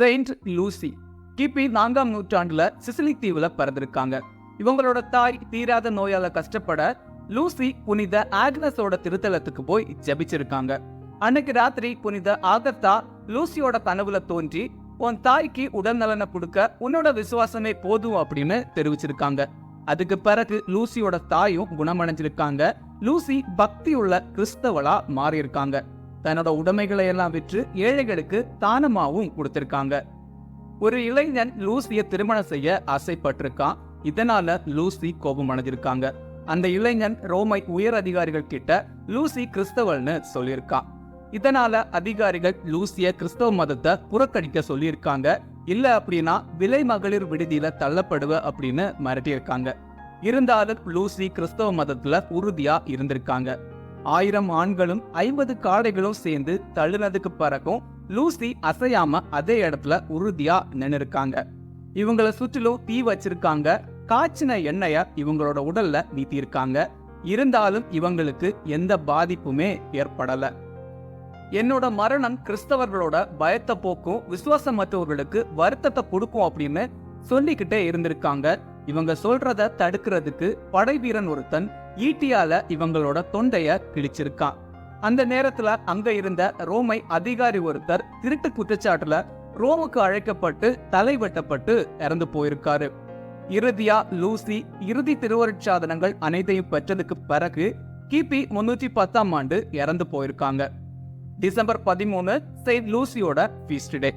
Saint Lucy கிபி 4ஆம் நூற்றாண்டுல சிசிலி தீவுல பிறந்திருக்காங்க. இவங்களோட தாய் தீராத நோயால கஷ்டப்பட லூசி புனித ஆக்னஸோட திருத்தலத்துக்கு போய் ஜெபிச்சிருக்காங்க. அன்னைக்கு ராத்திரி புனித ஆகத்தா லூசியோட கனவுல தோன்றி, உன் தாய்க்கு உடல் நலனை கொடுக்க உன்னோட விசுவாசமே போதும் அப்படின்னு தெரிவிச்சிருக்காங்க. அதுக்கு பிறகு லூசியோட தாயும் குணமடைஞ்சிருக்காங்க. லூசி பக்தியுள்ள கிறிஸ்தவளா மாறியிருக்காங்க. தன்னோட உடைமைகளை எல்லாம் விற்று ஏழைகளுக்கு தானமாவும் கொடுத்திருக்காங்க. ஒரு இளைஞன் லூசிய திருமணம் செய்ய ஆசைப்பட்டிருக்கான். இதனால லூசி கோபம் அடைஞ்சிருக்காங்க. அந்த இளைஞன் ரோமை உயர் அதிகாரிகள் கிட்ட லூசி கிறிஸ்தவல்னு சொல்லியிருக்கான். இதனால அதிகாரிகள் லூசிய கிறிஸ்தவ மதத்தை புறக்கணிக்க சொல்லியிருக்காங்க. இல்ல அப்படின்னா விலை மகளிர் விடுதியில தள்ளப்படுவ அப்படின்னு மிரட்டியிருக்காங்க. இருந்தாலும் லூசி கிறிஸ்தவ மதத்துல உறுதியா இருந்திருக்காங்க. 1000 ஆண்களும் 50 காடைகளும் சேர்ந்து தள்ளுனதுக்கு பிறகும் லூசி அசையாம அதே இடத்துல உறுதியா நின்னுருக்காங்க. இவங்களை சுற்றிலும் தீ வச்சிருக்காங்க. காய்ச்சின எண்ணெய இவங்களோட உடல்ல நீத்திருக்காங்க. இருந்தாலும் இவங்களுக்கு எந்த பாதிப்புமே ஏற்படல. என்னோட மரணம் கிறிஸ்தவர்களோட பயத்தை போக்கும், விசுவாசமற்றவர்களுக்கு வருத்தத்தை கொடுக்கும் அப்படின்னு சொல்லிக்கிட்டே இருந்திருக்காங்க. இவங்க சொல்றத தடுக்கிறதுக்கு படை வீரன் ஒருத்தன் ஈட்டியால இவங்களோட தொண்டைய கிழிச்சிருக்கான். அந்த நேரத்துல அங்க இருந்த ரோமை அதிகாரி ஒருத்தர் திருட்டு குற்றச்சாட்டுல ரோமுக்கு அழைக்கப்பட்டு தலை வெட்டப்பட்டு இறந்து போயிருக்காரு. இறுதியா லூசி இறுதி திருவருட்சாதனங்கள் அனைத்தையும் பெற்றதுக்கு பிறகு கிபி 310ஆம் ஆண்டு இறந்து போயிருக்காங்க. டிசம்பர் 13 செயின்ட் லூசியோட ஃபீஸ்ட் டே.